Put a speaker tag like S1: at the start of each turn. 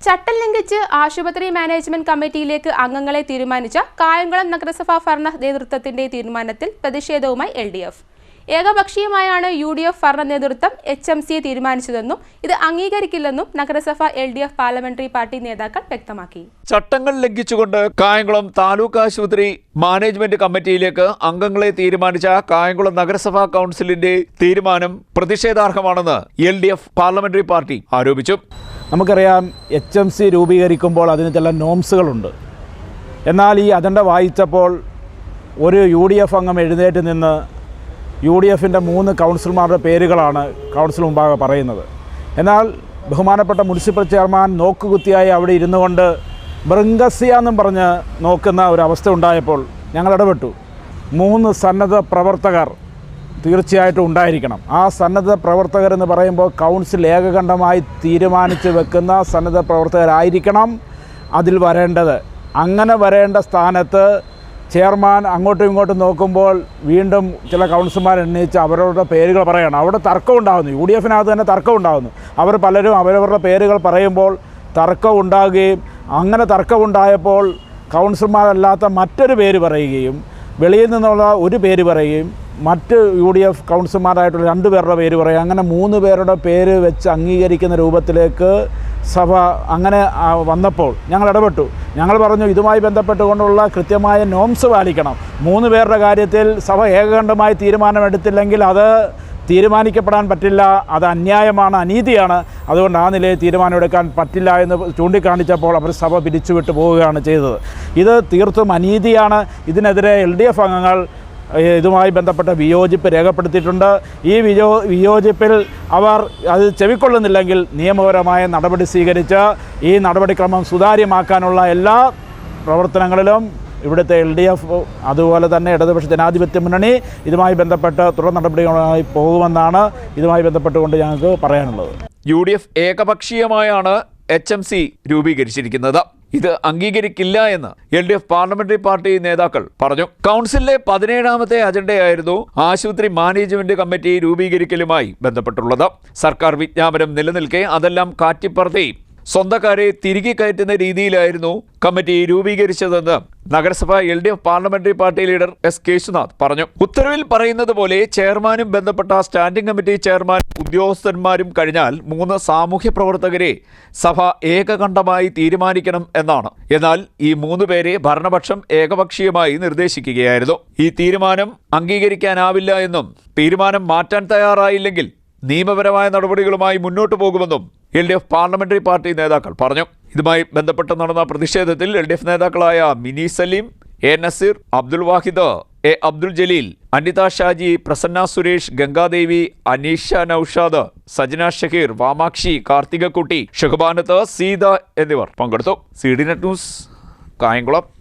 S1: ചട്ടം ലംഘിച്ച് ആശുപത്രി മാനേജ്മെന്റ് കമ്മിറ്റിയിലേക്ക് അംഗങ്ങളെ തീരുമാനിച്ച കായംകുളം നഗരസഭാ ഭരണ നേതൃത്വത്തിന്റെ തീരുമാനത്തിൽ പ്രതിഷേധവുമായി LDF. ഏകപക്ഷീയമായാണ് UDF ഭരണ നേതൃത്വം HMCയെ തീരുമാനിച്ചതെന്നും ഇത് അംഗീകരിക്കില്ലെന്നും നഗരസഭ LDF പാർലമെന്ററി പാർട്ടി നേതാക്കൾ വ്യക്തമാക്കി.
S2: ചട്ടങ്ങൾ ലംഘിച്ചുകൊണ്ട് കായംകുളം താലൂക്ക് ആശുപത്രി മാനേജ്മെന്റ് കമ്മിറ്റിയിലേക്ക് അംഗങ്ങളെ തീരുമാനിച്ച കായംകുളം നഗരസഭാ കൗൺസിലിന്റെ തീരുമാനം പ്രതിഷേധാർഹമാണെന്ന് LDF പാർലമെന്ററി പാർട്ടി ആരോപിച്ചു.
S3: നമുക്കറിയാം HMC രൂപീകരിക്കുമ്പോൾ അതിന് ചില നോംസുകളുണ്ട്. എന്നാൽ ഈ അജണ്ട വായിച്ചപ്പോൾ ഒരു UDF അംഗം എഴുന്നേറ്റ് നിന്ന് UDFിൻ്റെ 3 കൗൺസിലർമാരുടെ പേരുകളാണ് കൗൺസിൽ മുമ്പാകെ പറയുന്നത്. എന്നാൽ ബഹുമാനപ്പെട്ട മുനിസിപ്പൽ ചെയർമാൻ നോക്കുകുത്തിയായി അവിടെ ഇരുന്നു കൊണ്ട് ബൃങ്കസിയാന്നും പറഞ്ഞ് നോക്കുന്ന ഒരവസ്ഥ ഉണ്ടായപ്പോൾ ഞങ്ങൾ ഇടപെട്ടു. 3 സന്നദ്ധ പ്രവർത്തകർ തീർച്ചയായിട്ടും ഉണ്ടായിരിക്കണം. ആ സന്നദ്ധ പ്രവർത്തകരെന്ന് പറയുമ്പോൾ കൗൺസിൽ ഏകകണ്ഠമായി തീരുമാനിച്ച് വെക്കുന്ന സന്നദ്ധ പ്രവർത്തകരായിരിക്കണം അതിൽ വരേണ്ടത്. അങ്ങനെ വരേണ്ട സ്ഥാനത്ത് ചെയർമാൻ അങ്ങോട്ടും ഇങ്ങോട്ടും നോക്കുമ്പോൾ വീണ്ടും ചില കൗൺസിലർമാർ എണ്ണീച്ച് അവരവരുടെ പേരുകൾ പറയണം. അവിടെ തർക്കം ഉണ്ടാകുന്നു. UDFിനകത്ത് തന്നെ തർക്കം ഉണ്ടാകുന്നു. അവർ പലരും അവരവരുടെ പേരുകൾ പറയുമ്പോൾ തർക്കം ഉണ്ടാകുകയും അങ്ങനെ തർക്കമുണ്ടായപ്പോൾ കൗൺസിലർമാരല്ലാത്ത മറ്റൊരു പേര് പറയുകയും വെളിയിൽ നിന്നുള്ള ഒരു പേര് പറയുകയും മറ്റ് UDF കൗൺസിലർമാരായിട്ടുള്ള 2 പേരുടെ പേര് പറയും. അങ്ങനെ 3 പേരുടെ പേര് വെച്ച് അംഗീകരിക്കുന്ന രൂപത്തിലേക്ക് സഭ അങ്ങനെ വന്നപ്പോൾ ഞങ്ങൾ ഇടപെട്ടു. ഞങ്ങൾ പറഞ്ഞു ഇതുമായി ബന്ധപ്പെട്ടുകൊണ്ടുള്ള കൃത്യമായ നോംസ് പാലിക്കണം. 3 പേരുടെ കാര്യത്തിൽ സഭ ഏകകണ്ഠമായി തീരുമാനമെടുത്തില്ലെങ്കിൽ അത് തീരുമാനിക്കപ്പെടാൻ പറ്റില്ല. അത് അന്യായമാണ്, അനീതിയാണ്. അതുകൊണ്ട് ആ നിലയിൽ തീരുമാനമെടുക്കാൻ പറ്റില്ല എന്ന് ചൂണ്ടിക്കാണിച്ചപ്പോൾ അവർ സഭ പിരിച്ചുവിട്ട് പോവുകയാണ് ചെയ്തത്. ഇത് തീർത്തും അനീതിയാണ്. ഇതിനെതിരെ LDF അംഗങ്ങൾ ഇതുമായി ബന്ധപ്പെട്ട വിയോജിപ്പ് രേഖപ്പെടുത്തിയിട്ടുണ്ട്. ഈ വിയോജിപ്പിൽ അവർ അത് ചെവിക്കൊള്ളുന്നില്ലെങ്കിൽ നിയമപരമായ നടപടി സ്വീകരിച്ച് ഈ നടപടിക്രമം സുതാര്യമാക്കാനുള്ള എല്ലാ പ്രവർത്തനങ്ങളിലും ഇവിടുത്തെ LDF അതുപോലെ തന്നെ ഇടതുപക്ഷ ജനാധിപത്യ മുന്നണി ഇതുമായി ബന്ധപ്പെട്ട് തുടർ നടപടികളുമായി പോകുമെന്നാണ് ഇതുമായി ബന്ധപ്പെട്ടുകൊണ്ട് ഞങ്ങൾക്ക് പറയാനുള്ളത്.
S2: UDF ഏകപക്ഷീയമായാണ് HMC രൂപീകരിച്ചിരിക്കുന്നത്. ഇത് അംഗീകരിക്കില്ല എന്ന് LDF പാർലമെന്ററി പാർട്ടി നേതാക്കൾ പറഞ്ഞു. കൗൺസിലിലെ 17ാമത്തെ അജണ്ടയായിരുന്നു ആശുപത്രി മാനേജ്മെന്റ് കമ്മിറ്റി രൂപീകരിക്കലുമായി ബന്ധപ്പെട്ടുള്ളത്. സർക്കാർ വിജ്ഞാപനം നിലനിൽക്കെ അതെല്ലാം കാറ്റിപ്പറത്തി സ്വന്തക്കാരെ തിരികെ കയറ്റുന്ന രീതിയിലായിരുന്നു കമ്മിറ്റി രൂപീകരിച്ചതെന്ന് നഗരസഭ LDF parliamentary party leader S. Keshunath പറഞ്ഞു. ഉത്തരവിൽ പറയുന്നത് പോലെ ചെയർമാനും ബന്ധപ്പെട്ട സ്റ്റാൻഡിംഗ് കമ്മിറ്റി ചെയർമാൻ ഉദ്യോഗസ്ഥന്മാരും കഴിഞ്ഞാൽ 3 സാമൂഹ്യ പ്രവർത്തകരെ സഭ ഏകകണ്ഠമായി തീരുമാനിക്കണം എന്നാണ്. എന്നാൽ ഈ 3 പേരെ ഭരണപക്ഷം ഏകപക്ഷീയമായി നിർദ്ദേശിക്കുകയായിരുന്നു. ഈ തീരുമാനം അംഗീകരിക്കാനാവില്ല എന്നും തീരുമാനം മാറ്റാൻ തയ്യാറായില്ലെങ്കിൽ നിയമപരമായ നടപടികളുമായി മുന്നോട്ട് പോകുമെന്നും LDF പാർലമെന്ററി പാർട്ടി നേതാക്കൾ പറഞ്ഞു. ഇതുമായി ബന്ധപ്പെട്ട് നടന്ന പ്രതിഷേധത്തിൽ LDF നേതാക്കളായ മിനി സലീം, A. നസീർ, അബ്ദുൽ വാഹിദ്, A. അബ്ദുൽ ജലീൽ, അനിത ഷാജി, പ്രസന്ന സുരേഷ്, ഗംഗാദേവി, അനീഷ നൌഷാദ്, സജന ഷഹീർ, വാമാക്ഷി, കാർത്തികക്കുട്ടി, ഷഹബാനത്ത്, സീത എന്നിവർ പങ്കെടുത്തു. CDNet news, Kayamkulam.